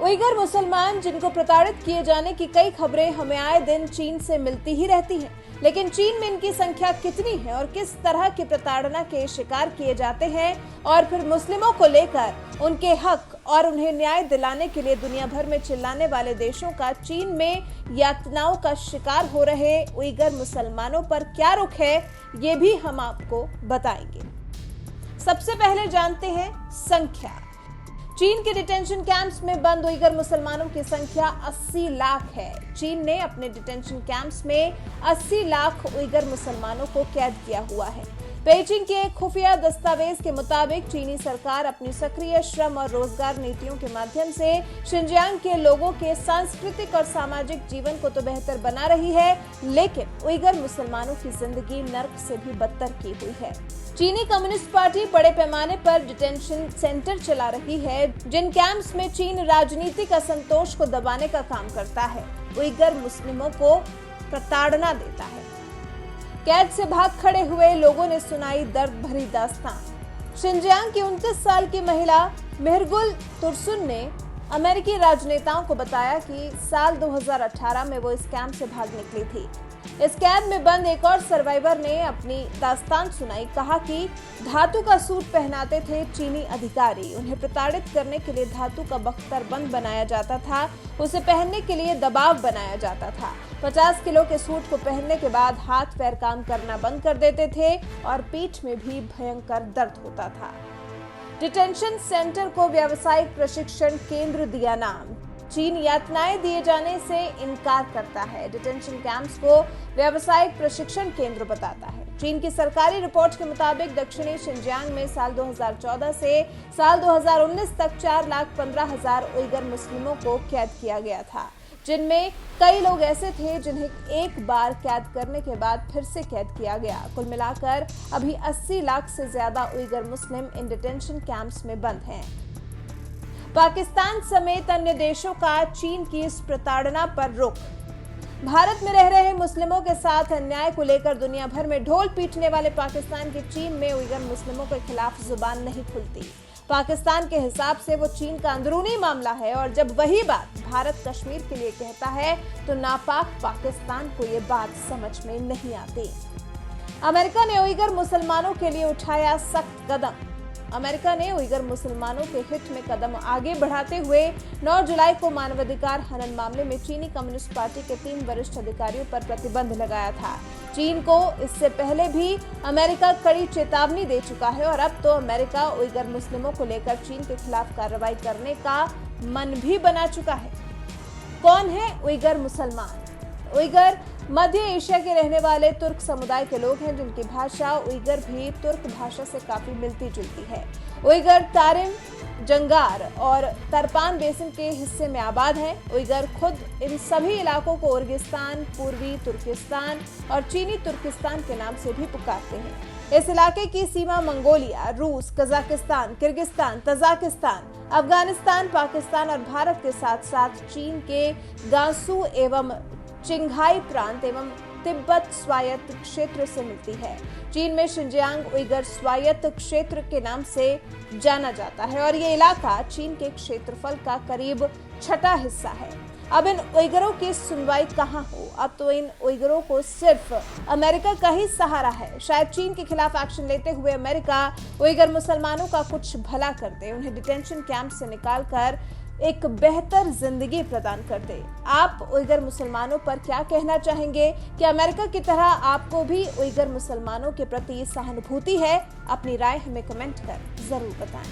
Uyghur मुसलमान जिनको प्रताड़ित किए जाने की कई खबरें हमें आए दिन चीन से मिलती ही रहती हैं, लेकिन चीन में इनकी संख्या कितनी है और किस तरह की प्रताड़ना के शिकार किए जाते हैं और फिर मुस्लिमों को लेकर उनके हक और उन्हें न्याय दिलाने के लिए दुनिया भर में चिल्लाने वाले देशों का चीन में यातनाओं का शिकार हो रहे उइगर मुसलमानों पर क्या रुख है, ये भी हम आपको बताएंगे। सबसे पहले जानते हैं संख्या। चीन के डिटेंशन कैंप्स में बंद उइगर मुसलमानों की संख्या 80 लाख है। चीन ने अपने डिटेंशन कैंप्स में 80 लाख उइगर मुसलमानों को कैद किया हुआ है। पेइचिंग के एक खुफिया दस्तावेज के मुताबिक चीनी सरकार अपनी सक्रिय श्रम और रोजगार नीतियों के माध्यम से शिनजियांग के लोगों के सांस्कृतिक और सामाजिक जीवन को तो बेहतर बना रही है, लेकिन उइगर मुसलमानों की जिंदगी नर्क से भी बदतर की हुई है। चीनी कम्युनिस्ट पार्टी बड़े पैमाने पर डिटेंशन सेंटर चला रही है, जिन कैंप्स में चीन राजनीतिक असंतोष को दबाने का काम करता है, उइगर मुस्लिमों को प्रताड़ना देता है। कैद से भाग खड़े हुए लोगों ने सुनाई दर्द भरी दास्तान। शिनजियांग की 29 साल की महिला मेहरगुल तुरसुन ने अमेरिकी राजनेताओं को बताया कि साल 2018 में वो इस कैंप से भाग निकली थी। इस कैद में बंद एक और सर्वाइवर ने अपनी दास्तान सुनाई। कहा कि धातु का सूट पहनाते थे चीनी अधिकारी, उन्हें प्रताड़ित करने के लिए धातु का बख्तरबंद बनाया जाता था, उसे पहनने के लिए दबाव बनाया जाता था। 50 किलो के सूट को पहनने के बाद हाथ पैर काम करना बंद कर देते थे और पीठ में भी भयंकर दर्द होता था। डिटेंशन सेंटर को व्यावसायिक प्रशिक्षण केंद्र दिया नाम। चीन यातनाएं दिए जाने से इनकार करता है, डिटेंशन कैंप्स को व्यावसायिक प्रशिक्षण केंद्र बताता है। चीन की सरकारी रिपोर्ट के मुताबिक दक्षिणी शिनजियांग में साल 2014 से साल 2019 तक 4,15,000 उइगर मुस्लिमों को कैद किया गया था, जिनमें कई लोग ऐसे थे जिन्हें एक बार कैद करने के बाद फिर से कैद किया गया। कुल मिलाकर अभी 80 लाख से ज्यादा उइगर मुस्लिम इन डिटेंशन कैंप्स में बंद हैं। पाकिस्तान समेत अन्य देशों का चीन की इस प्रताड़ना पर रुख। भारत में रह रहे मुस्लिमों के साथ अन्याय को लेकर दुनिया भर में ढोल पीटने वाले पाकिस्तान की चीन में उइगर मुस्लिमों के खिलाफ जुबान नहीं खुलती। पाकिस्तान के हिसाब से वो चीन का अंदरूनी मामला है और जब वही बात भारत कश्मीर के लिए कहता है तो नापाक पाकिस्तान को ये बात समझ में नहीं आती। अमेरिका ने उइगर मुसलमानों के लिए उठाया सख्त कदम। अमेरिका ने उइगर मुसलमानों के हित में कदम आगे बढ़ाते हुए 9 जुलाई को मानवाधिकार हनन मामले में चीनी कम्युनिस्ट पार्टी के 3 वरिष्ठ अधिकारियों पर प्रतिबंध लगाया था। चीन को इससे पहले भी अमेरिका कड़ी चेतावनी दे चुका है और अब तो अमेरिका उइगर मुस्लिमों को लेकर चीन के खिलाफ कार्रवाई करने का मन भी बना चुका है। कौन है उइगर मुसलमान? उइगर मध्य एशिया के रहने वाले तुर्क समुदाय के लोग हैं, जिनकी भाषा उइगर भी तुर्क भाषा से काफी मिलती जुलती है। उइगर तारिम, जंगार और तरपान बेसिन के हिस्से में आबाद हैं। उइगर खुद इन सभी इलाकों को उर्गिस्तान, पूर्वी तुर्किस्तान और चीनी तुर्किस्तान के नाम से भी पुकारते हैं। इस इलाके की सीमा मंगोलिया, रूस, Kazakhstan, Kyrgyzstan, Tajikistan, Afghanistan, Pakistan और भारत के साथ साथ चीन के गांसू एवं चिंघाई प्रांत एवं तिब्बत स्वायत्त क्षेत्र से मिलती है। चीन में शिनजियांग उइगर स्वायत्त क्षेत्र के नाम से जाना जाता है और ये इलाका चीन के क्षेत्रफल का करीब 6वां हिस्सा है। अब इन उइगरों की सुनवाई कहाँ हो? अब तो इन उइगरों को सिर्फ अमेरिका का ही सहारा है। शायद चीन के खिलाफ एक्शन लेते हुए अमेरिका उइगर मुसलमानों का कुछ भला कर दे, उन्हें डिटेंशन कैंप से निकालकर एक बेहतर जिंदगी प्रदान कर दे। आप उइगर मुसलमानों पर क्या कहना चाहेंगे? कि अमेरिका की तरह आपको भी उइगर मुसलमानों के प्रति सहानुभूति है? अपनी राय हमें कमेंट कर जरूर बताएं।